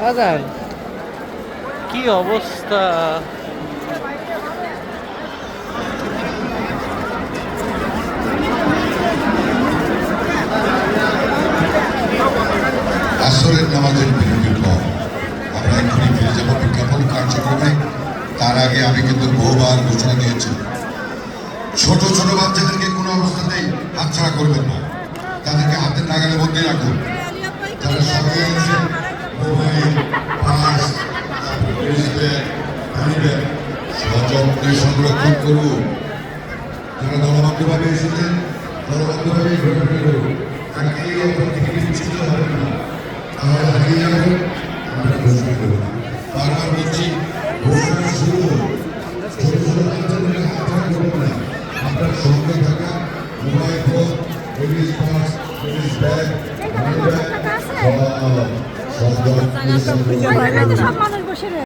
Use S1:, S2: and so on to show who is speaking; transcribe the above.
S1: আজান কি অবস্থা!
S2: আসরের নামাজের বিরতির পর আমরা এখনই ফিরে যাবো বিজ্ঞাপন কার্যক্রমে। তার আগে আমি কিন্তু বহুবার ঘোষণা দিয়েছি, ছোট ছোট বাচ্চাদেরকে কোনো অবস্থাতেই হাতছাড়া করবেন না, তাদেরকে হাতের নাগালে মধ্যে রাখুন। তারা সবাই আছে মোবাইল, পার্স, সযত্নে সংরক্ষণ করুন। যারা দলবদ্ধভাবে এসেছেন দলবদ্ধভাবে ঘোরাঘুরি করুন, তাকেই এখন থেকে বিচ্ছিন্ন হবে না, তাহলে হারিয়ে যাবেন। আমরা ঘোষণা করব, বারবার বলছি ঘোষণা শুরু। ছোট ছোট বাচ্চাদেরকে হাতছাড়া করবেন না। আপনার সঙ্গে থাকা mobile phone, police pass, police bag, money bag সব